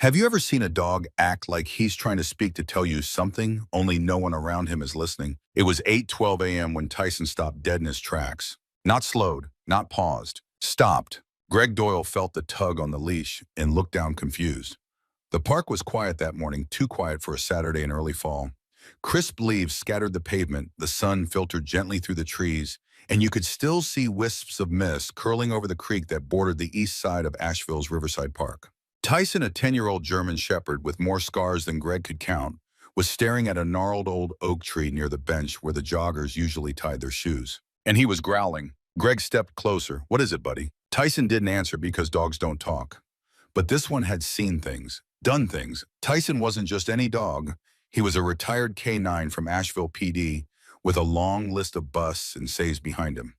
Have you ever seen a dog act like he's trying to speak to tell you something, only no one around him is listening? It was 8:12 a.m. when Tyson stopped dead in his tracks. Not slowed, not paused. Stopped. Greg Doyle felt the tug on the leash and looked down confused. The park was quiet that morning, too quiet for a Saturday in early fall. Crisp leaves scattered the pavement, the sun filtered gently through the trees, and you could still see wisps of mist curling over the creek that bordered the east side of Asheville's Riverside Park. Tyson, a 10-year-old German shepherd with more scars than Greg could count, was staring at a gnarled old oak tree near the bench where the joggers usually tied their shoes. And he was growling. Greg stepped closer. "What is it, buddy?" Tyson didn't answer because dogs don't talk. But this one had seen things, done things. Tyson wasn't just any dog. He was a retired K9 from Asheville PD with a long list of busts and saves behind him.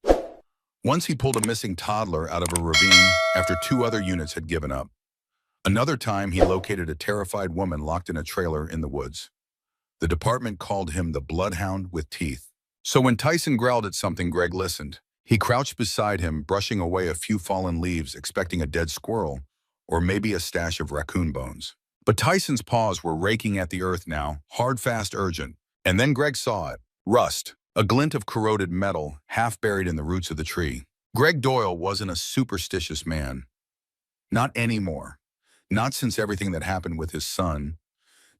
Once he pulled a missing toddler out of a ravine after two other units had given up. Another time, he located a terrified woman locked in a trailer in the woods. The department called him the bloodhound with teeth. So when Tyson growled at something, Greg listened. He crouched beside him, brushing away a few fallen leaves, expecting a dead squirrel or maybe a stash of raccoon bones. But Tyson's paws were raking at the earth now, hard, fast, urgent. And then Greg saw it. Rust, a glint of corroded metal, half buried in the roots of the tree. Greg Doyle wasn't a superstitious man. Not anymore. Not since everything that happened with his son.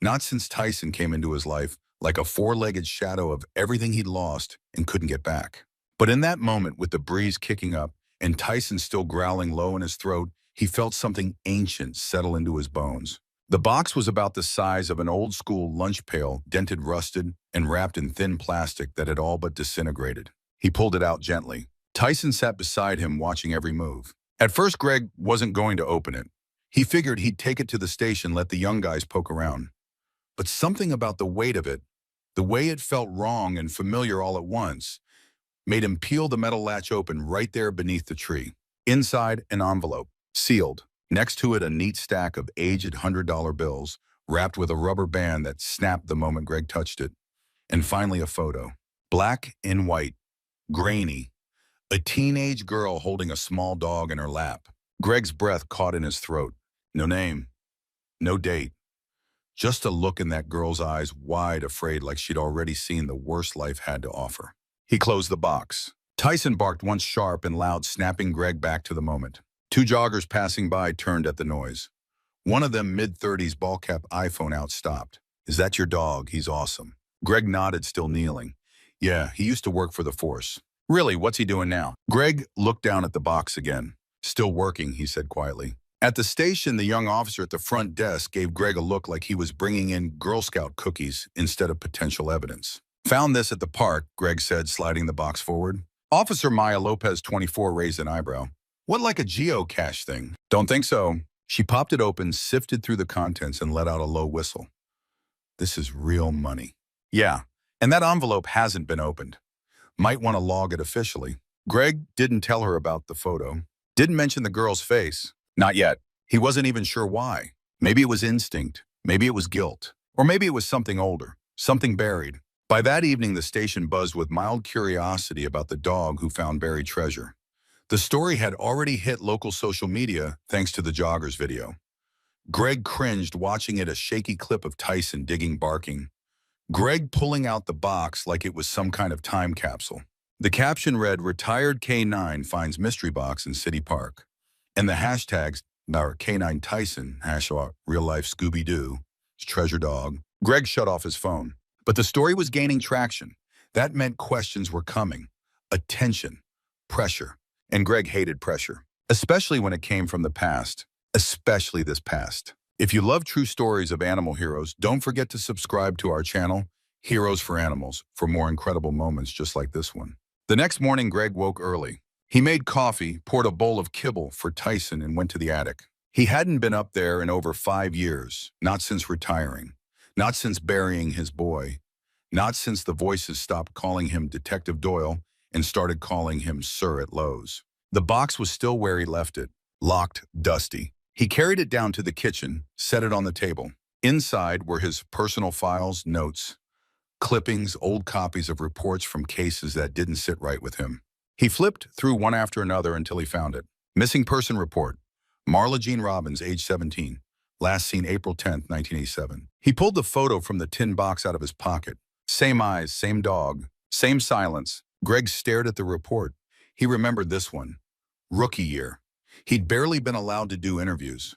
Not since Tyson came into his life like a four-legged shadow of everything he'd lost and couldn't get back. But in that moment, with the breeze kicking up and Tyson still growling low in his throat, he felt something ancient settle into his bones. The box was about the size of an old-school lunch pail, dented, rusted, and wrapped in thin plastic that had all but disintegrated. He pulled it out gently. Tyson sat beside him, watching every move. At first, Greg wasn't going to open it. He figured he'd take it to the station, let the young guys poke around. But something about the weight of it, the way it felt wrong and familiar all at once, made him peel the metal latch open right there beneath the tree. Inside, an envelope, sealed. Next to it, a neat stack of aged $100 bills, wrapped with a rubber band that snapped the moment Greg touched it. And finally, a photo. Black and white, grainy. A teenage girl holding a small dog in her lap. Greg's breath caught in his throat. No name, no date. Just a look in that girl's eyes, wide, afraid, like she'd already seen the worst life had to offer. He closed the box. Tyson barked once sharp and loud, snapping Greg back to the moment. Two joggers passing by turned at the noise. One of them, mid-30s, ball-cap iPhone out, stopped. "Is that your dog? He's awesome." Greg nodded, still kneeling. "Yeah, he used to work for the force." "Really? What's he doing now?" Greg looked down at the box again. "Still working," he said quietly. At the station, the young officer at the front desk gave Greg a look like he was bringing in Girl Scout cookies instead of potential evidence. "Found this at the park," Greg said, sliding the box forward. Officer Maya Lopez, 24, raised an eyebrow. "What, like a geocache thing?" "Don't think so." She popped it open, sifted through the contents, and let out a low whistle. "This is real money." "Yeah, and that envelope hasn't been opened. Might want to log it officially." Greg didn't tell her about the photo. Didn't mention the girl's face. Not yet. He wasn't even sure why. Maybe it was instinct. Maybe it was guilt. Or maybe it was something older. Something buried. By that evening, the station buzzed with mild curiosity about the dog who found buried treasure. The story had already hit local social media thanks to the joggers video. Greg cringed watching it, a shaky clip of Tyson digging, barking. Greg pulling out the box like it was some kind of time capsule. The caption read, "Retired K9 finds mystery box in City Park." And the hashtags, our K9 Tyson, hashtag real life Scooby-Doo, treasure dog. Greg shut off his phone. But the story was gaining traction. That meant questions were coming. Attention. Pressure. And Greg hated pressure. Especially when it came from the past. Especially this past. If you love true stories of animal heroes, don't forget to subscribe to our channel, Heroes for Animals, for more incredible moments just like this one. The next morning, Greg woke early. He made coffee, poured a bowl of kibble for Tyson, and went to the attic. He hadn't been up there in over 5 years, not since retiring, not since burying his boy, not since the voices stopped calling him Detective Doyle and started calling him Sir at Lowe's. The box was still where he left it, locked, dusty. He carried it down to the kitchen, set it on the table. Inside were his personal files, notes, clippings, old copies of reports from cases that didn't sit right with him. He flipped through one after another until he found it. Missing person report. Marla Jean Robbins, age 17. last seen April 10th, 1987. He pulled the photo from the tin box out of his pocket. Same eyes, same dog, same silence. Greg stared at the report. He remembered this one. Rookie year. He'd barely been allowed to do interviews.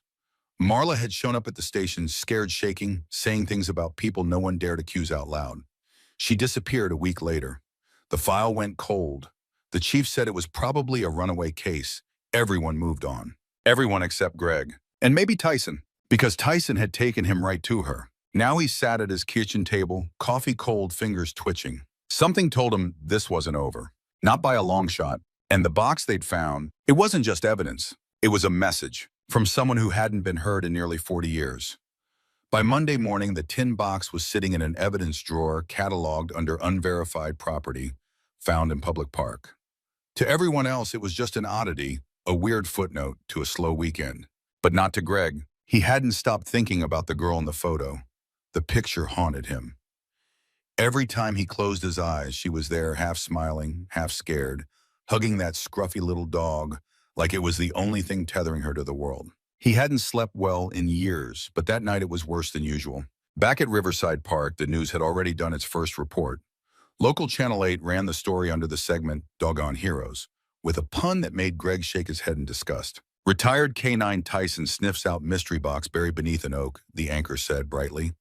Marla had shown up at the station, scared, shaking, saying things about people no one dared accuse out loud. She disappeared a week later. The file went cold. The chief said it was probably a runaway case. Everyone moved on. Everyone except Greg. And maybe Tyson, because Tyson had taken him right to her. Now he sat at his kitchen table, coffee cold, fingers twitching. Something told him this wasn't over. Not by a long shot. And the box they'd found, it wasn't just evidence. It was a message from someone who hadn't been heard in nearly 40 years. By Monday morning, the tin box was sitting in an evidence drawer cataloged under unverified property found in public park. To everyone else, it was just an oddity, a weird footnote to a slow weekend. But not to Greg. He hadn't stopped thinking about the girl in the photo. The picture haunted him. Every time he closed his eyes, she was there, half smiling, half scared, hugging that scruffy little dog like it was the only thing tethering her to the world. He hadn't slept well in years, but that night it was worse than usual. Back at Riverside Park, the news had already done its first report. Local Channel 8 ran the story under the segment Doggone Heroes, with a pun that made Greg shake his head in disgust. Retired K9 Tyson sniffs out mystery box buried beneath an oak, the anchor said brightly.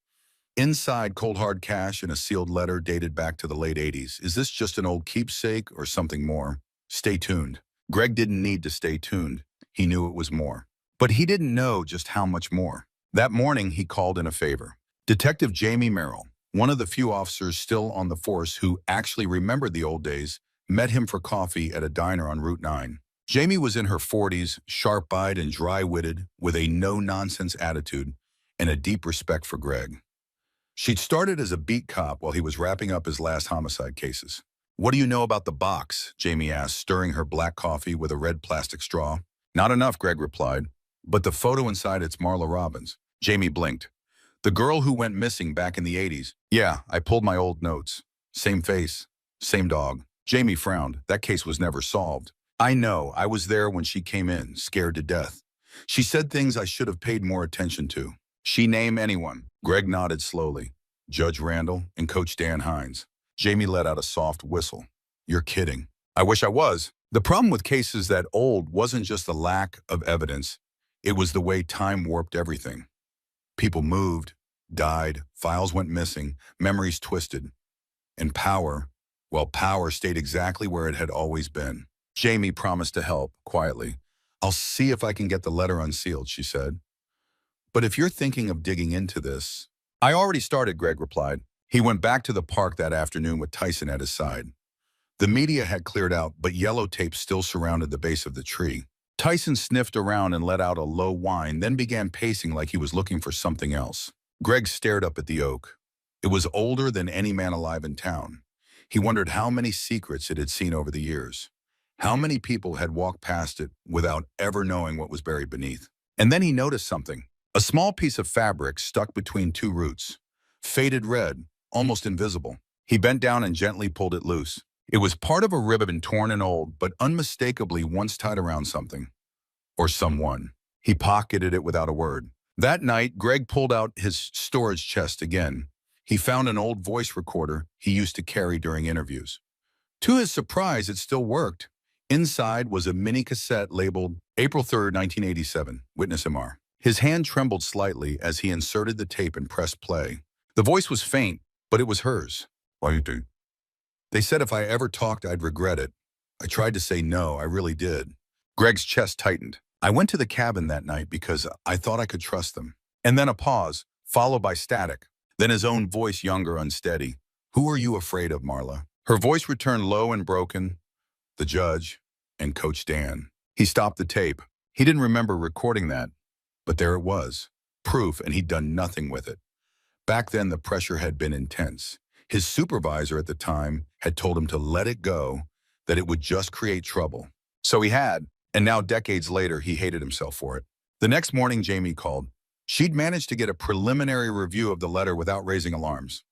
Inside, cold hard cash and a sealed letter dated back to the late 80s. Is this just an old keepsake or something more? Stay tuned. Greg didn't need to stay tuned. He knew it was more. But he didn't know just how much more. That morning, he called in a favor. Detective Jamie Merrill, one of the few officers still on the force who actually remembered the old days, met him for coffee at a diner on Route 9. Jamie was in her 40s, sharp-eyed and dry-witted, with a no-nonsense attitude and a deep respect for Greg. She'd started as a beat cop while he was wrapping up his last homicide cases. What do you know about the box? Jamie asked, stirring her black coffee with a red plastic straw. Not enough, Greg replied. But the photo inside, it's Marla Robbins. Jamie blinked. The girl who went missing back in the 80s. Yeah, I pulled my old notes. Same face, same dog. Jamie frowned. That case was never solved. I know. I was there when she came in, scared to death. She said things I should have paid more attention to. She name anyone. Greg nodded slowly. Judge Randall and Coach Dan Hines. Jamie let out a soft whistle. You're kidding. I wish I was. The problem with cases that old wasn't just the lack of evidence. It was the way time warped everything. People moved, died, files went missing, memories twisted. And power, well, power stayed exactly where it had always been. Jamie promised to help, quietly. I'll see if I can get the letter unsealed, she said. But if you're thinking of digging into this... I already started, Greg replied. He went back to the park that afternoon with Tyson at his side. The media had cleared out, but yellow tape still surrounded the base of the tree. Tyson sniffed around and let out a low whine, then began pacing like he was looking for something else. Greg stared up at the oak. It was older than any man alive in town. He wondered how many secrets it had seen over the years. How many people had walked past it without ever knowing what was buried beneath. And then he noticed something. A small piece of fabric stuck between two roots. Faded red, almost invisible. He bent down and gently pulled it loose. It was part of a ribbon, torn and old, but unmistakably once tied around something. Or someone. He pocketed it without a word. That night, Greg pulled out his storage chest again. He found an old voice recorder he used to carry during interviews. To his surprise, it still worked. Inside was a mini cassette labeled April 3rd, 1987, Witness MR. His hand trembled slightly as he inserted the tape and pressed play. The voice was faint, but it was hers. Why you do? They said if I ever talked, I'd regret it. I tried to say no, I really did. Greg's chest tightened. I went to the cabin that night because I thought I could trust them. And then a pause, followed by static. Then his own voice, younger, unsteady. Who are you afraid of, Marla? Her voice returned low and broken. The judge and Coach Dan. He stopped the tape. He didn't remember recording that. But there it was. Proof, and he'd done nothing with it. Back then, the pressure had been intense. His supervisor at the time had told him to let it go, that it would just create trouble. So he had, and now decades later, he hated himself for it. The next morning, Jamie called. She'd managed to get a preliminary review of the letter without raising alarms.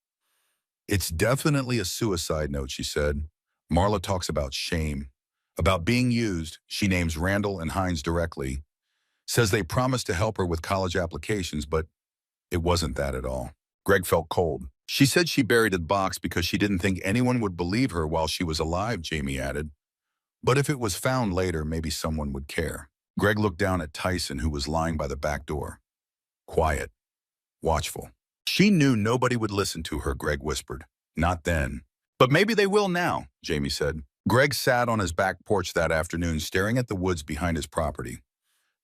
It's definitely a suicide note, she said. Marla talks about shame, about being used. She names Randall and Hines directly. Says they promised to help her with college applications, but it wasn't that at all. Greg felt cold. She said she buried the box because she didn't think anyone would believe her while she was alive, Jamie added. But if it was found later, maybe someone would care. Greg looked down at Tyson, who was lying by the back door. Quiet, watchful. She knew nobody would listen to her, Greg whispered. Not then. But maybe they will now, Jamie said. Greg sat on his back porch that afternoon, staring at the woods behind his property.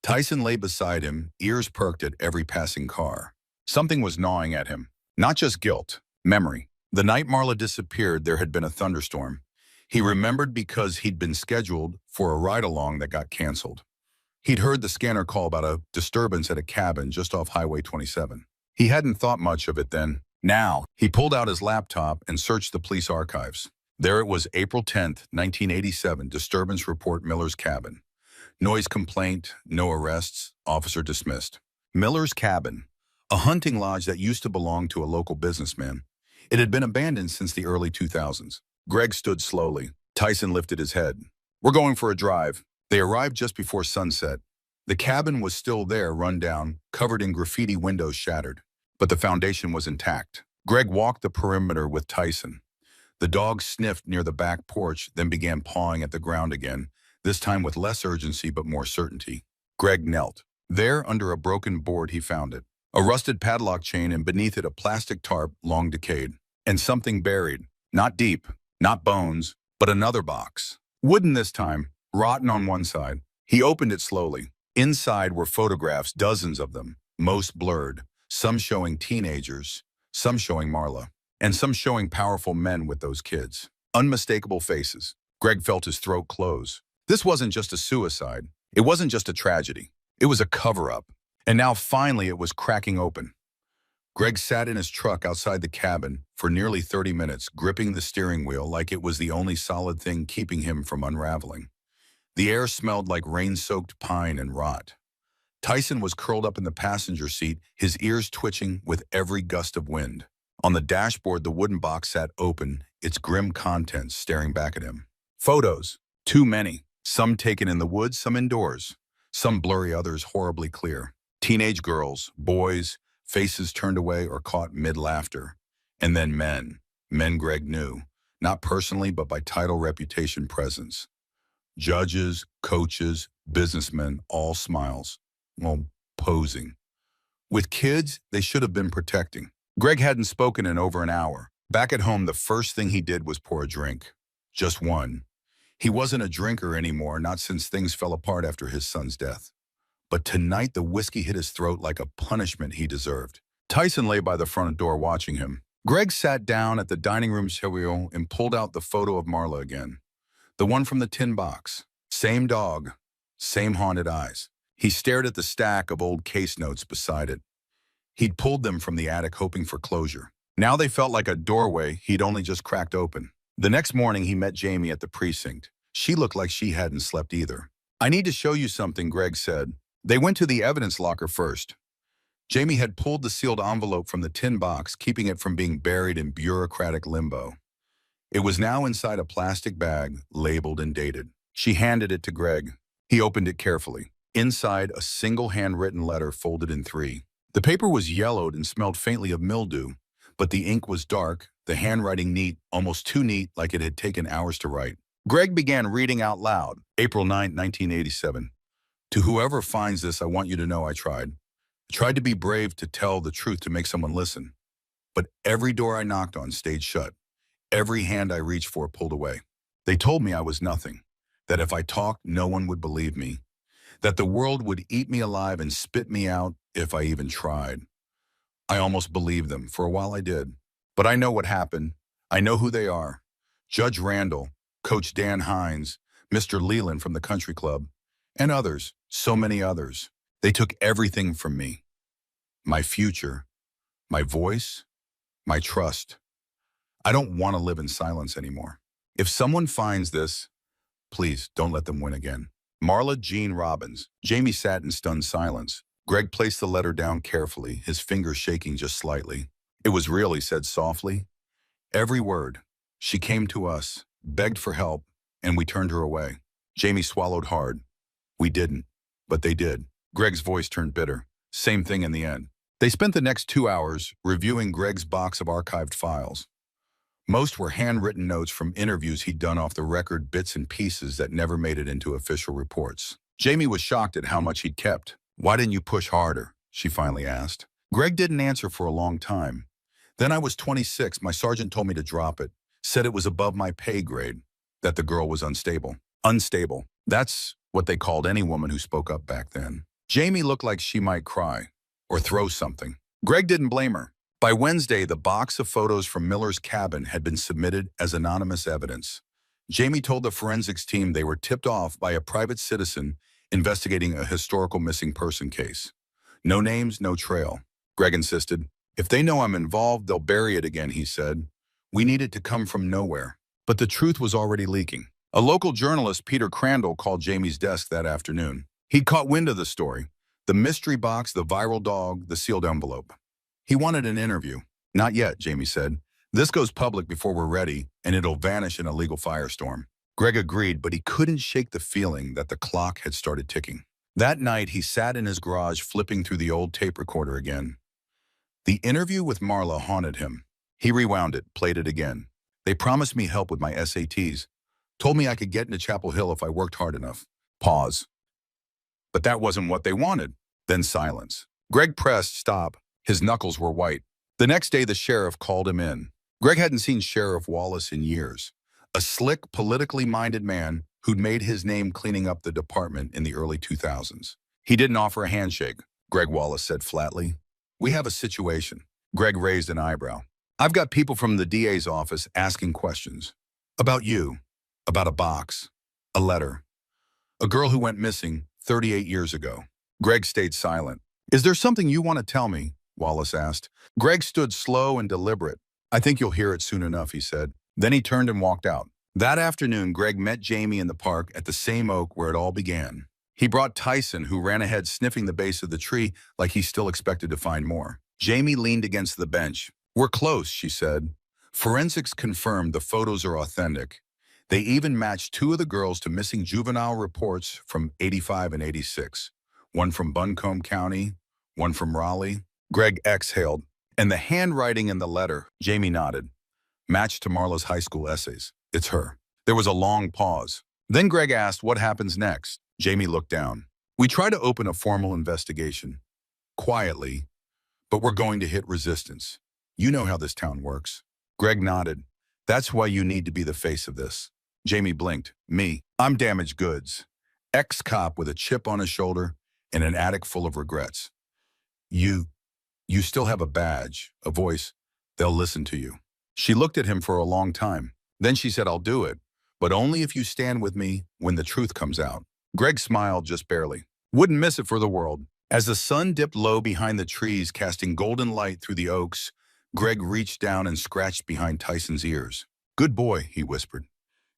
Tyson lay beside him, ears perked at every passing car. Something was gnawing at him. Not just guilt, memory. The night Marla disappeared, there had been a thunderstorm. He remembered because he'd been scheduled for a ride-along that got canceled. He'd heard the scanner call about a disturbance at a cabin just off Highway 27. He hadn't thought much of it then. Now, he pulled out his laptop and searched the police archives. There it was, April 10th, 1987, disturbance report, Miller's cabin. Noise complaint, no arrests, officer dismissed. Miller's cabin, a hunting lodge that used to belong to a local businessman. It had been abandoned since the early 2000s. Greg stood slowly. Tyson lifted his head. We're going for a drive. They arrived just before sunset. The cabin was still there, run down, covered in graffiti, windows shattered. But the foundation was intact. Greg walked the perimeter with Tyson. The dog sniffed near the back porch, then began pawing at the ground again, this time with less urgency but more certainty. Greg knelt. There, under a broken board, he found it. A rusted padlock chain, and beneath it a plastic tarp, long decayed. And something buried. Not deep, not bones, but another box. Wooden this time, rotten on one side. He opened it slowly. Inside were photographs, dozens of them, most blurred, some showing teenagers, some showing Marla, and some showing powerful men with those kids. Unmistakable faces. Greg felt his throat close. This wasn't just a suicide. It wasn't just a tragedy. It was a cover-up. And now finally it was cracking open. Greg sat in his truck outside the cabin for nearly 30 minutes, gripping the steering wheel like it was the only solid thing keeping him from unraveling. The air smelled like rain-soaked pine and rot. Tyson was curled up in the passenger seat, his ears twitching with every gust of wind. On the dashboard, the wooden box sat open, its grim contents staring back at him. Photos. Too many. Some taken in the woods, some indoors. Some blurry, others horribly clear. Teenage girls, boys, faces turned away or caught mid-laughter. And then men. Men Greg knew. Not personally, but by title, reputation, presence. Judges, coaches, businessmen, all smiles. Well, posing. With kids, they should have been protecting. Greg hadn't spoken in over an hour. Back at home, the first thing he did was pour a drink. Just one. He wasn't a drinker anymore, not since things fell apart after his son's death. But tonight, the whiskey hit his throat like a punishment he deserved. Tyson lay by the front door watching him. Greg sat down at the dining room table and pulled out the photo of Marla again. The one from the tin box. Same dog, same haunted eyes. He stared at the stack of old case notes beside it. He'd pulled them from the attic hoping for closure. Now they felt like a doorway he'd only just cracked open. The next morning he met Jamie at the precinct. She looked like she hadn't slept either. I need to show you something, Greg said. They went to the evidence locker first. Jamie had pulled the sealed envelope from the tin box, keeping it from being buried in bureaucratic limbo. It was now inside a plastic bag, labeled and dated. She handed it to Greg. He opened it carefully. Inside, a single handwritten letter folded in three. The paper was yellowed and smelled faintly of mildew, but the ink was dark, the handwriting neat, almost too neat, like it had taken hours to write. Greg began reading out loud. April 9, 1987. To whoever finds this, I want you to know I tried. I tried to be brave, to tell the truth, to make someone listen. But every door I knocked on stayed shut. Every hand I reached for pulled away. They told me I was nothing, that if I talked, no one would believe me, that the world would eat me alive and spit me out if I even tried. I almost believed them. For a while I did. But I know what happened. I know who they are. Judge Randall, Coach Dan Hines, Mr. Leland from the country club, and others, so many others. They took everything from me. My future, my voice, my trust. I don't want to live in silence anymore. If someone finds this, please don't let them win again. Marla Jean Robbins. Jamie sat in stunned silence. Greg placed the letter down carefully, his fingers shaking just slightly. It was real, he said softly. Every word. She came to us, begged for help, and we turned her away. Jamie swallowed hard. We didn't, but they did. Greg's voice turned bitter. Same thing in the end. They spent the next 2 hours reviewing Greg's box of archived files. Most were handwritten notes from interviews he'd done off the record, bits and pieces that never made it into official reports. Jamie was shocked at how much he'd kept. "Why didn't you push harder?" she finally asked. Greg didn't answer for a long time. "Then I was 26. My sergeant told me to drop it. Said it was above my pay grade. That the girl was unstable." Unstable. That's what they called any woman who spoke up back then. Jamie looked like she might cry or throw something. Greg didn't blame her. By Wednesday, the box of photos from Miller's cabin had been submitted as anonymous evidence. Jamie told the forensics team they were tipped off by a private citizen investigating a historical missing person case. "No names, no trail." Greg insisted. "If they know I'm involved, they'll bury it again," he said. "We need it to come from nowhere." But the truth was already leaking. A local journalist, Peter Crandall, called Jamie's desk that afternoon. He'd caught wind of the story. The mystery box, the viral dog, the sealed envelope. He wanted an interview. "Not yet," Jamie said. "This goes public before we're ready, and it'll vanish in a legal firestorm." Greg agreed, but he couldn't shake the feeling that the clock had started ticking. That night, he sat in his garage flipping through the old tape recorder again. The interview with Marla haunted him. He rewound it, played it again. "They promised me help with my SATs. Told me I could get into Chapel Hill if I worked hard enough." Pause. But that wasn't what they wanted. Then silence. Greg pressed stop. His knuckles were white. The next day, the sheriff called him in. Greg hadn't seen Sheriff Wallace in years. A slick, politically minded man who'd made his name cleaning up the department in the early 2000s. He didn't offer a handshake, Greg Wallace said flatly. "We have a situation." Greg raised an eyebrow. "I've got people from the DA's office asking questions. About you. About a box. A letter. A girl who went missing 38 years ago." Greg stayed silent. "Is there something you want to tell me?" Wallace asked. Greg stood slow and deliberate. "I think you'll hear it soon enough," he said. Then he turned and walked out. That afternoon, Greg met Jamie in the park at the same oak where it all began. He brought Tyson, who ran ahead sniffing the base of the tree like he still expected to find more. Jamie leaned against the bench. "We're close," she said. "Forensics confirmed the photos are authentic. They even matched two of the girls to missing juvenile reports from 85 and 86. One from Buncombe County, one from Raleigh." Greg exhaled. "And the handwriting in the letter," Jamie nodded, "matched to Marla's high school essays. It's her." There was a long pause. Then Greg asked, "What happens next?" Jamie looked down. "We try to open a formal investigation. Quietly, but we're going to hit resistance. You know how this town works." Greg nodded. "That's why you need to be the face of this." Jamie blinked. "Me? I'm damaged goods. Ex-cop with a chip on his shoulder and an attic full of regrets. You still have a badge, a voice. They'll listen to you." She looked at him for a long time. Then she said, "I'll do it, but only if you stand with me when the truth comes out." Greg smiled just barely. "Wouldn't miss it for the world." As the sun dipped low behind the trees, casting golden light through the oaks, Greg reached down and scratched behind Tyson's ears. "Good boy," he whispered.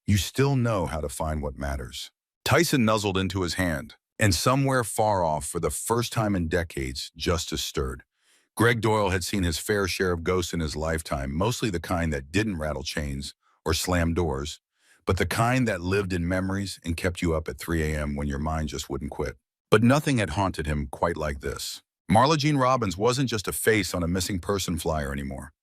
"You still know how to find what matters." Tyson nuzzled into his hand, and somewhere far off, for the first time in decades, justice stirred. Greg Doyle had seen his fair share of ghosts in his lifetime, mostly the kind that didn't rattle chains or slam doors, but the kind that lived in memories and kept you up at 3 a.m. when your mind just wouldn't quit. But nothing had haunted him quite like this. Marla Jean Robbins wasn't just a face on a missing person flyer anymore.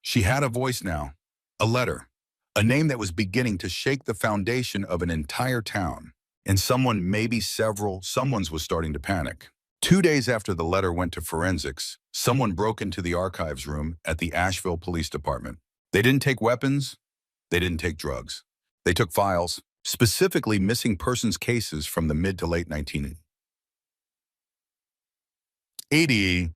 She had a voice now, a letter, a name that was beginning to shake the foundation of an entire town. And someone, maybe several someones, was starting to panic. 2 days after the letter went to forensics, someone broke into the archives room at the Asheville Police Department. They didn't take weapons. They didn't take drugs. They took files, specifically missing persons cases from the mid to late 1980s.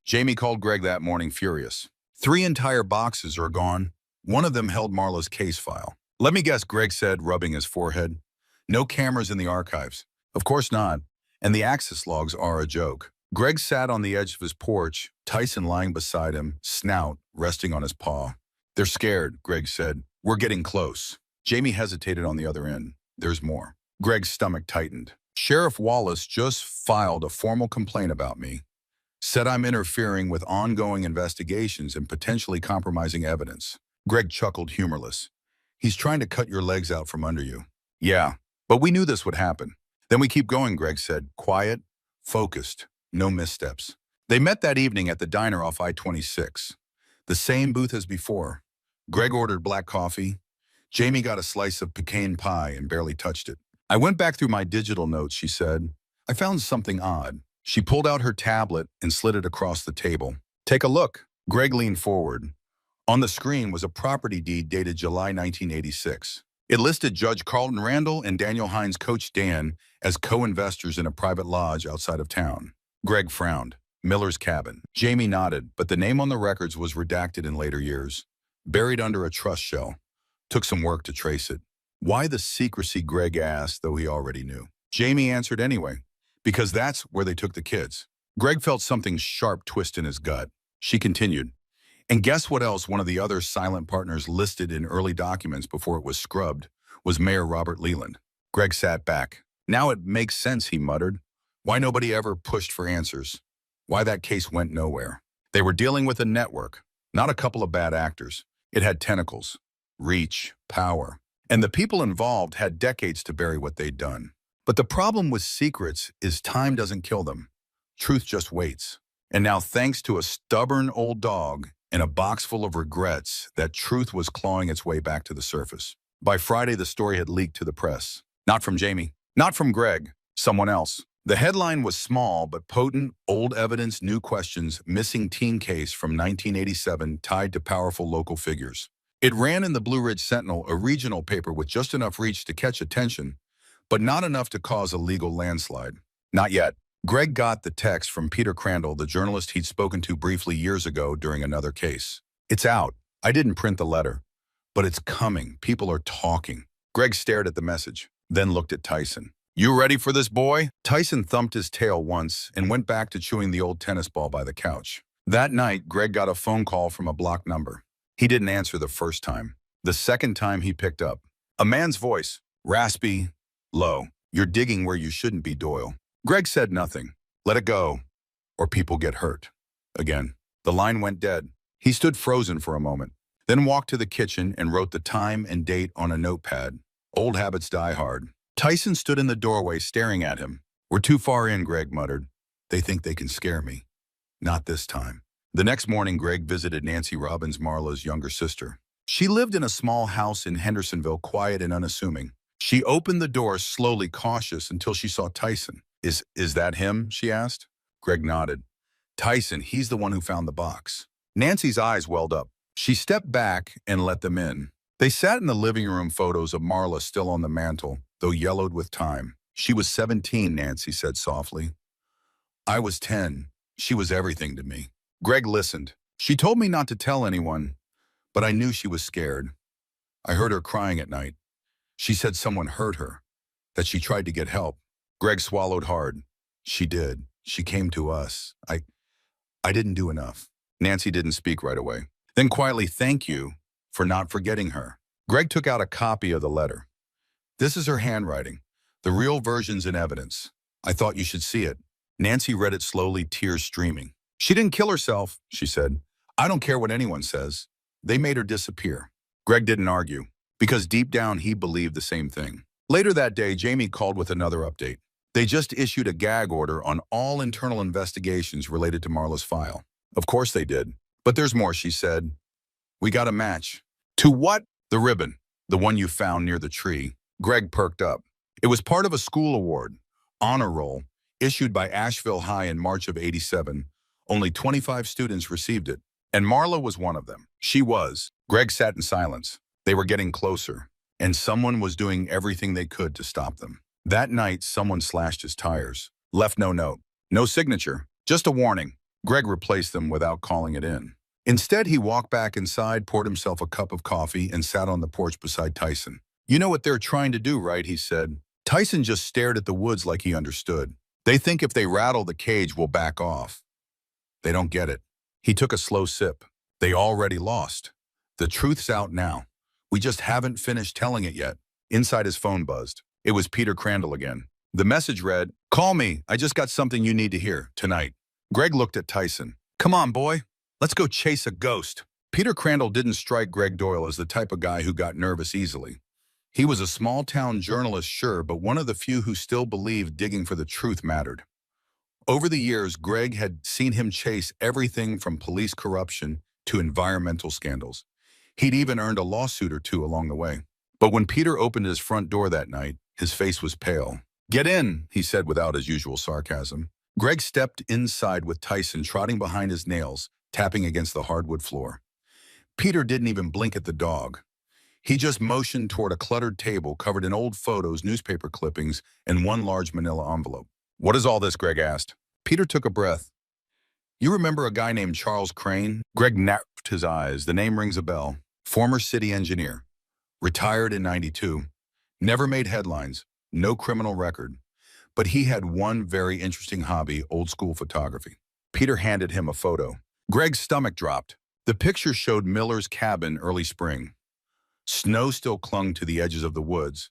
Jamie called Greg that morning furious. 3 entire boxes are gone. One of them held Marla's case file. "Let me guess," Greg said, rubbing his forehead. "No cameras in the archives." "Of course not. And the access logs are a joke." Greg sat on the edge of his porch, Tyson lying beside him, snout resting on his paw. "They're scared," Greg said. "We're getting close." Jamie hesitated on the other end. "There's more." Greg's stomach tightened. "Sheriff Wallace just filed a formal complaint about me. Said I'm interfering with ongoing investigations and potentially compromising evidence." Greg chuckled, humorless. "He's trying to cut your legs out from under you." "Yeah, but we knew this would happen." "Then we keep going," Greg said. "Quiet, focused, no missteps. They met that evening at the diner off I-26. The same booth as before. Greg ordered black coffee. Jamie got a slice of pecan pie and barely touched it. I went back through my digital notes, she said. I found something odd. She pulled out her tablet and slid it across the table. Take a look. Greg leaned forward. On the screen was a property deed dated July 1986. It listed Judge Carlton Randall and Daniel Hines' coach Dan as co-investors in a private lodge outside of town. Greg frowned. Miller's Cabin. Jamie nodded, but the name on the records was redacted in later years. Buried under a trust shell. Took some work to trace it. Why the secrecy, Greg asked, though he already knew. Jamie answered anyway, because that's where they took the kids. Greg felt something sharp twist in his gut. She continued, and guess what else one of the other silent partners listed in early documents before it was scrubbed was Mayor Robert Leland. Greg sat back. Now it makes sense, he muttered. Why nobody ever pushed for answers. Why that case went nowhere. They were dealing with a network, not a couple of bad actors. It had tentacles, reach, power. And the people involved had decades to bury what they'd done. But the problem with secrets is time doesn't kill them. Truth just waits. And now, thanks to a stubborn old dog and a box full of regrets, that truth was clawing its way back to the surface. By Friday, the story had leaked to the press. Not from Jamie. Not from Greg. Someone else. The headline was small but potent: old evidence, new questions, missing teen case from 1987 tied to powerful local figures. It ran in the Blue Ridge Sentinel, a regional paper with just enough reach to catch attention, but not enough to cause a legal landslide. Not yet. Greg got the text from Peter Crandall, the journalist he'd spoken to briefly years ago during another case. It's out. I didn't print the letter, but it's coming. People are talking. Greg stared at the message, then looked at Tyson. You ready for this, boy? Tyson thumped his tail once and went back to chewing the old tennis ball by the couch. That night, Greg got a phone call from a blocked number. He didn't answer the first time. The second time he picked up. A man's voice, raspy, low. You're digging where you shouldn't be, Doyle. Greg said nothing. Let it go, or people get hurt. Again, the line went dead. He stood frozen for a moment, then walked to the kitchen and wrote the time and date on a notepad. Old habits die hard. Tyson stood in the doorway staring at him. We're too far in, Greg muttered. They think they can scare me. Not this time. The next morning, Greg visited Nancy Robbins, Marla's younger sister. She lived in a small house in Hendersonville, quiet and unassuming. She opened the door slowly, cautious, until she saw Tyson. Is that him? She asked. Greg nodded. Tyson, he's the one who found the box. Nancy's eyes welled up. She stepped back and let them in. They sat in the living room, photos of Marla still on the mantel, though yellowed with time. She was 17, Nancy said softly. I was 10. She was everything to me. Greg listened. She told me not to tell anyone, but I knew she was scared. I heard her crying at night. She said someone hurt her, that she tried to get help. Greg swallowed hard. She did. She came to us. I didn't do enough. Nancy didn't speak right away. Then quietly, thank you for not forgetting her. Greg took out a copy of the letter. This is her handwriting. The real version's in evidence. I thought you should see it. Nancy read it slowly, tears streaming. She didn't kill herself, she said. I don't care what anyone says. They made her disappear. Greg didn't argue, because deep down he believed the same thing. Later that day, Jamie called with another update. They just issued a gag order on all internal investigations related to Marla's file. Of course they did. But there's more, she said. We got a match. To what? The ribbon. The one you found near the tree. Greg perked up. It was part of a school award, honor roll, issued by Asheville High in March of '87. Only 25 students received it, and Marla was one of them. She was. Greg sat in silence. They were getting closer, and someone was doing everything they could to stop them. That night, someone slashed his tires, left no note, no signature, just a warning. Greg replaced them without calling it in. Instead, he walked back inside, poured himself a cup of coffee, and sat on the porch beside Tyson. You know what they're trying to do, right? He said. Tyson just stared at the woods like he understood. They think if they rattle the cage, we'll back off. They don't get it. He took a slow sip. They already lost. The truth's out now. We just haven't finished telling it yet. Inside, his phone buzzed. It was Peter Crandall again. The message read, "Call me. I just got something you need to hear tonight." Greg looked at Tyson. Come on, boy. Let's go chase a ghost. Peter Crandall didn't strike Greg Doyle as the type of guy who got nervous easily. He was a small-town journalist, sure, but one of the few who still believed digging for the truth mattered. Over the years, Greg had seen him chase everything from police corruption to environmental scandals. He'd even earned a lawsuit or two along the way. But when Peter opened his front door that night, his face was pale. "Get in," he said without his usual sarcasm. Greg stepped inside with Tyson trotting behind his nails, tapping against the hardwood floor. Peter didn't even blink at the dog. He just motioned toward a cluttered table covered in old photos, newspaper clippings, and one large manila envelope. "What is all this?" Greg asked. Peter took a breath. "You remember a guy named Charles Crane?" Greg napped his eyes. "The name rings a bell. Former city engineer. Retired in '92. Never made headlines. No criminal record. But he had one very interesting hobby, old-school photography." Peter handed him a photo. Greg's stomach dropped. The picture showed Miller's cabin early spring. Snow still clung to the edges of the woods,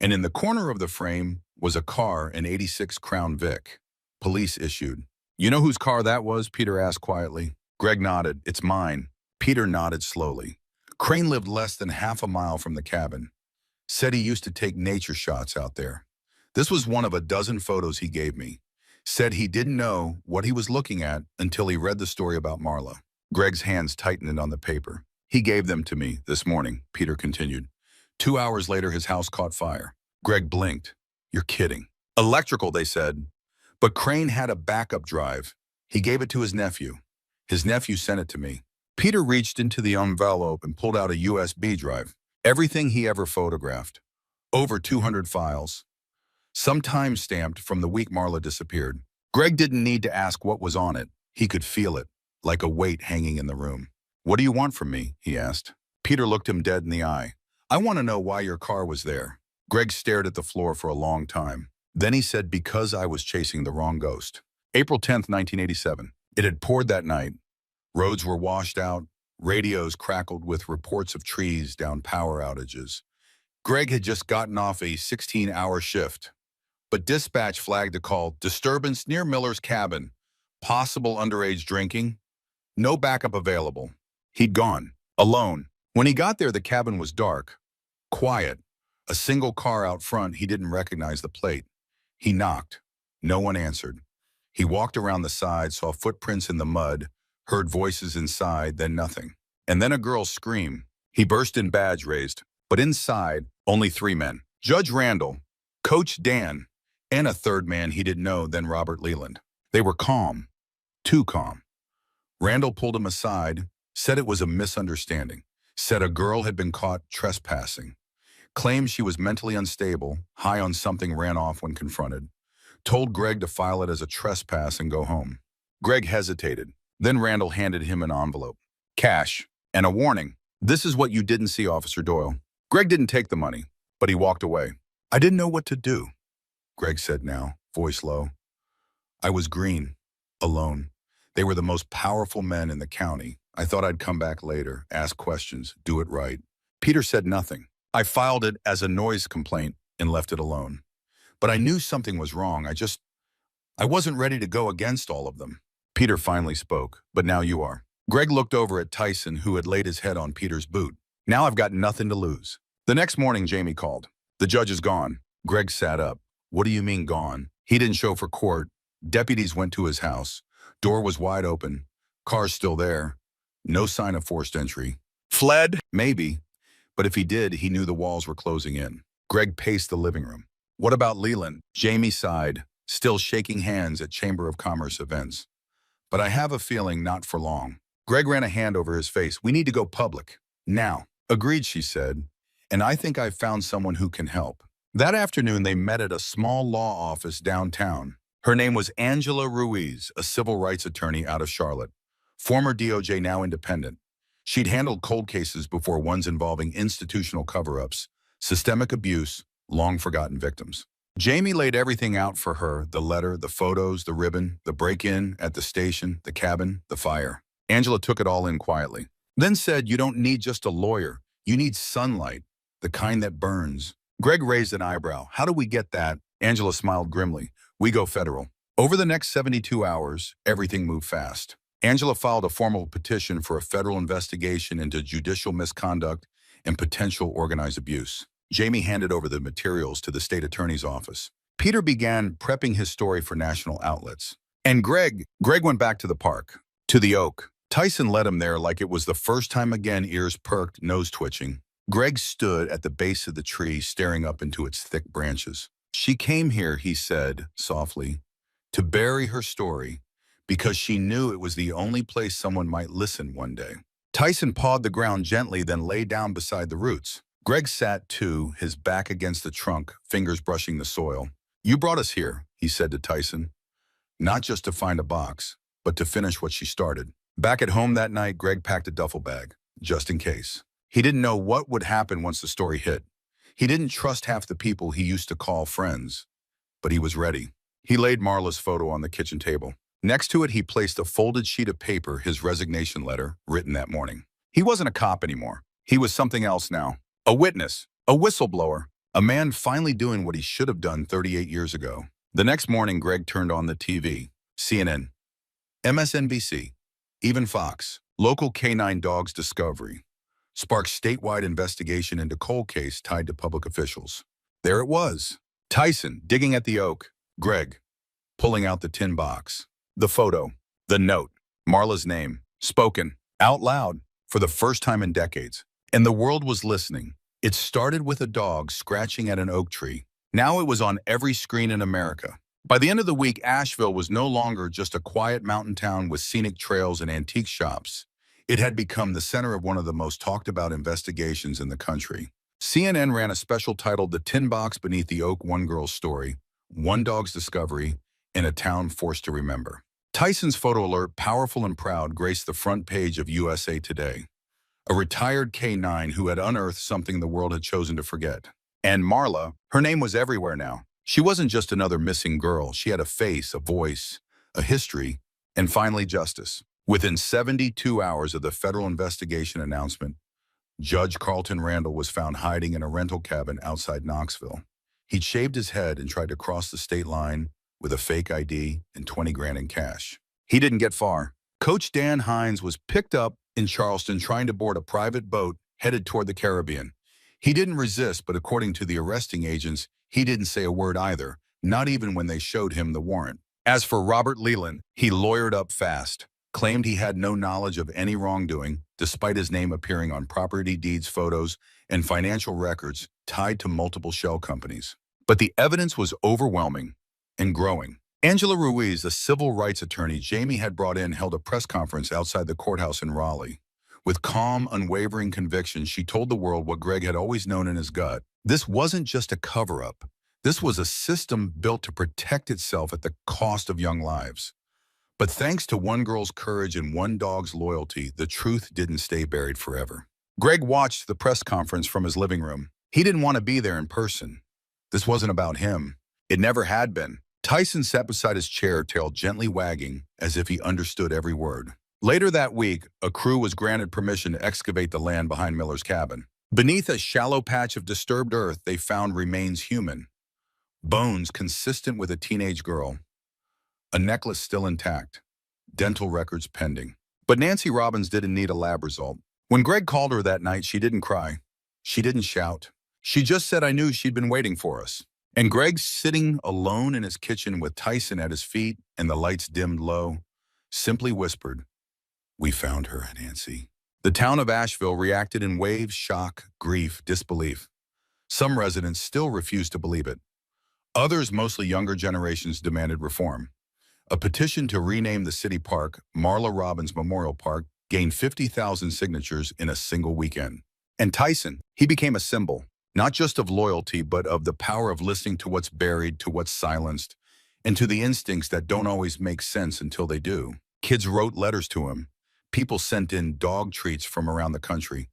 and in the corner of the frame was a car, an '86 Crown Vic. Police issued. "You know whose car that was?" Peter asked quietly. Greg nodded. "It's mine." Peter nodded slowly. Crane lived less than half a mile from the cabin. Said he used to take nature shots out there. This was one of a dozen photos he gave me. Said he didn't know what he was looking at until he read the story about Marla. Greg's hands tightened on the paper. "He gave them to me this morning," Peter continued. 2 hours later, his house caught fire. Greg blinked. "You're kidding." "Electrical," they said. But Crane had a backup drive. He gave it to his nephew. His nephew sent it to me. Peter reached into the envelope and pulled out a USB drive. Everything he ever photographed. Over 200 files. Some time-stamped from the week Marla disappeared. Greg didn't need to ask what was on it. He could feel it, like a weight hanging in the room. "What do you want from me?" he asked. Peter looked him dead in the eye. "I want to know why your car was there." Greg stared at the floor for a long time. Then he said, "Because I was chasing the wrong ghost." April 10th, 1987. It had poured that night. Roads were washed out. Radios crackled with reports of trees down, power outages. Greg had just gotten off a 16-hour shift. But dispatch flagged a call, "Disturbance near Miller's cabin. Possible underage drinking. No backup available." He'd gone. Alone. When he got there, the cabin was dark. Quiet. A single car out front. He didn't recognize the plate. He knocked. No one answered. He walked around the side, saw footprints in the mud, heard voices inside, then nothing. And then a girl's scream. He burst in, badge raised. But inside, only 3 men. Judge Randall, Coach Dan, and a third man he didn't know, then Robert Leland. They were calm. Too calm. Randall pulled him aside, said it was a misunderstanding, said a girl had been caught trespassing, claimed she was mentally unstable, high on something, ran off when confronted, told Greg to file it as a trespass and go home. Greg hesitated. Then Randall handed him an envelope. Cash. And a warning. "This is what you didn't see, Officer Doyle." Greg didn't take the money, but he walked away. "I didn't know what to do," Greg said now, voice low. "I was green. Alone. They were the most powerful men in the county. I thought I'd come back later, ask questions, do it right." Peter said nothing. "I filed it as a noise complaint and left it alone. But I knew something was wrong. I wasn't ready to go against all of them." Peter finally spoke. "But now you are." Greg looked over at Tyson, who had laid his head on Peter's boot. "Now I've got nothing to lose." The next morning, Jamie called. "The judge is gone." Greg sat up. "What do you mean gone?" "He didn't show for court. Deputies went to his house. Door was wide open. Car's still there. No sign of forced entry. Fled? Maybe. But if he did, he knew the walls were closing in." Greg paced the living room. "What about Leland?" Jamie sighed, still shaking hands at Chamber of Commerce events. "But I have a feeling not for long." Greg ran a hand over his face. "We need to go public. Now." "Agreed," she said. "And I think I've found someone who can help." That afternoon, they met at a small law office downtown. Her name was Angela Ruiz, a civil rights attorney out of Charlotte. Former DOJ, now independent. She'd handled cold cases before, ones involving institutional cover-ups, systemic abuse, long-forgotten victims. Jamie laid everything out for her: the letter, the photos, the ribbon, the break-in at the station, the cabin, the fire. Angela took it all in quietly. Then said, "You don't need just a lawyer. You need sunlight, the kind that burns." Greg raised an eyebrow. "How do we get that?" Angela smiled grimly. "We go federal." Over the next 72 hours, everything moved fast. Angela filed a formal petition for a federal investigation into judicial misconduct and potential organized abuse. Jamie handed over the materials to the state attorney's office. Peter began prepping his story for national outlets. And Greg went back to the park, to the oak. Tyson led him there like it was the first time again, ears perked, nose twitching. Greg stood at the base of the tree, staring up into its thick branches. She came here, he said softly, to bury her story, because she knew it was the only place someone might listen one day. Tyson pawed the ground gently, then lay down beside the roots. Greg sat too, his back against the trunk, fingers brushing the soil. You brought us here, he said to Tyson, not just to find a box, but to finish what she started. Back at home that night, Greg packed a duffel bag, just in case. He didn't know what would happen once the story hit. He didn't trust half the people he used to call friends, but he was ready. He laid Marla's photo on the kitchen table. Next to it, he placed a folded sheet of paper, his resignation letter, written that morning. He wasn't a cop anymore. He was something else now. A witness, a whistleblower, a man finally doing what he should have done 38 years ago. The next morning, Greg turned on the TV. CNN, MSNBC, even Fox. Local canine dogs discovery sparked statewide investigation into cold case tied to public officials. There it was. Tyson digging at the oak. Greg pulling out the tin box. The photo. The note. Marla's name. Spoken. Out loud. For the first time in decades. And the world was listening. It started with a dog scratching at an oak tree. Now it was on every screen in America. By the end of the week, Asheville was no longer just a quiet mountain town with scenic trails and antique shops. It had become the center of one of the most talked about investigations in the country. CNN ran a special titled The Tin Box Beneath the Oak, One Girl's Story, One Dog's Discovery, in a Town Forced to Remember. Tyson's photo alert, powerful and proud, graced the front page of USA Today. A retired K9 who had unearthed something the world had chosen to forget. And Marla, her name was everywhere now. She wasn't just another missing girl. She had a face, a voice, a history, and finally justice. Within 72 hours of the federal investigation announcement, Judge Carlton Randall was found hiding in a rental cabin outside Knoxville. He'd shaved his head and tried to cross the state line with a fake ID and 20 grand in cash. He didn't get far. Coach Dan Hines was picked up in Charleston trying to board a private boat headed toward the Caribbean. He didn't resist, but according to the arresting agents, he didn't say a word either, not even when they showed him the warrant. As for Robert Leland, he lawyered up fast, claimed he had no knowledge of any wrongdoing, despite his name appearing on property deeds, photos, and financial records tied to multiple shell companies. But the evidence was overwhelming and growing. Angela Ruiz, a civil rights attorney Jamie had brought in, held a press conference outside the courthouse in Raleigh. With calm, unwavering conviction, she told the world what Greg had always known in his gut. This wasn't just a cover-up. This was a system built to protect itself at the cost of young lives. But thanks to one girl's courage and one dog's loyalty, the truth didn't stay buried forever. Greg watched the press conference from his living room. He didn't want to be there in person. This wasn't about him. It never had been. Tyson sat beside his chair, tail gently wagging, as if he understood every word. Later that week, a crew was granted permission to excavate the land behind Miller's cabin. Beneath a shallow patch of disturbed earth, they found remains human. Bones consistent with a teenage girl. A necklace still intact. Dental records pending. But Nancy Robbins didn't need a lab result. When Greg called her that night, she didn't cry. She didn't shout. She just said, "I knew she'd been waiting for us." And Greg, sitting alone in his kitchen with Tyson at his feet and the lights dimmed low, simply whispered, "We found her, Nancy." The town of Asheville reacted in waves: shock, grief, disbelief. Some residents still refused to believe it. Others, mostly younger generations, demanded reform. A petition to rename the city park, Marla Robbins Memorial Park, gained 50,000 signatures in a single weekend. And Tyson, he became a symbol, not just of loyalty, but of the power of listening to what's buried, to what's silenced, and to the instincts that don't always make sense until they do. Kids wrote letters to him. People sent in dog treats from around the country.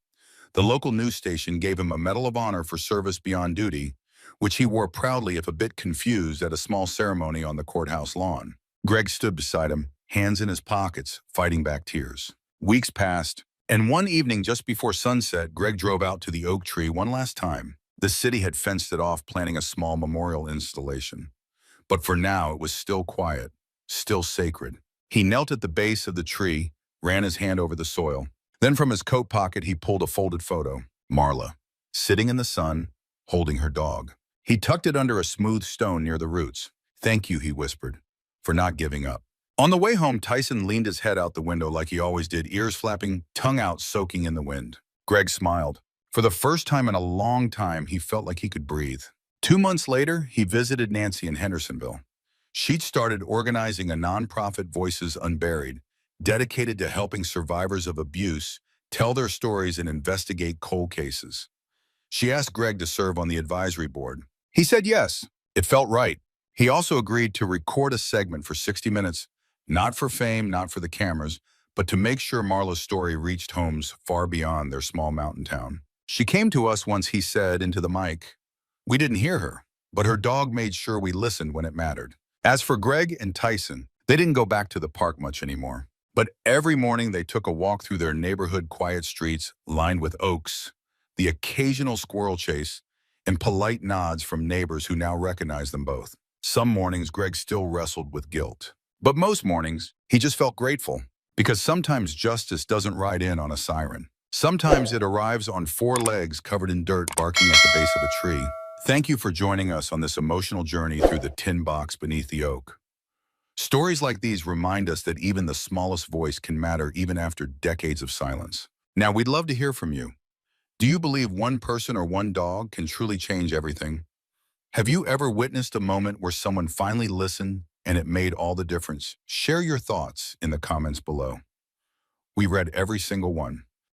The local news station gave him a Medal of Honor for service beyond duty, which he wore proudly, if a bit confused, at a small ceremony on the courthouse lawn. Greg stood beside him, hands in his pockets, fighting back tears. Weeks passed, and one evening just before sunset, Greg drove out to the oak tree one last time. The city had fenced it off, planning a small memorial installation. But for now, it was still quiet, still sacred. He knelt at the base of the tree, ran his hand over the soil. Then from his coat pocket, he pulled a folded photo. Marla, sitting in the sun, holding her dog. He tucked it under a smooth stone near the roots. "Thank you," he whispered, "for not giving up." On the way home, Tyson leaned his head out the window like he always did, ears flapping, tongue out, soaking in the wind. Greg smiled. For the first time in a long time, he felt like he could breathe. 2 months later, he visited Nancy in Hendersonville. She'd started organizing a nonprofit, Voices Unburied, dedicated to helping survivors of abuse tell their stories and investigate cold cases. She asked Greg to serve on the advisory board. He said yes. It felt right. He also agreed to record a segment for 60 minutes, not for fame, not for the cameras, but to make sure Marla's story reached homes far beyond their small mountain town. She came to us once, he said into the mic. We didn't hear her, but her dog made sure we listened when it mattered. As for Greg and Tyson, they didn't go back to the park much anymore. But every morning they took a walk through their neighborhood quiet streets lined with oaks, the occasional squirrel chase, and polite nods from neighbors who now recognized them both. Some mornings Greg still wrestled with guilt. But most mornings, he just felt grateful. Because sometimes justice doesn't ride in on a siren. Sometimes it arrives on 4 legs covered in dirt, barking at the base of a tree. Thank you for joining us on this emotional journey through the tin box beneath the oak. Stories like these remind us that even the smallest voice can matter even after decades of silence. Now, we'd love to hear from you. Do you believe one person or one dog can truly change everything? Have you ever witnessed a moment where someone finally listened and it made all the difference? Share your thoughts in the comments below. We read every single one.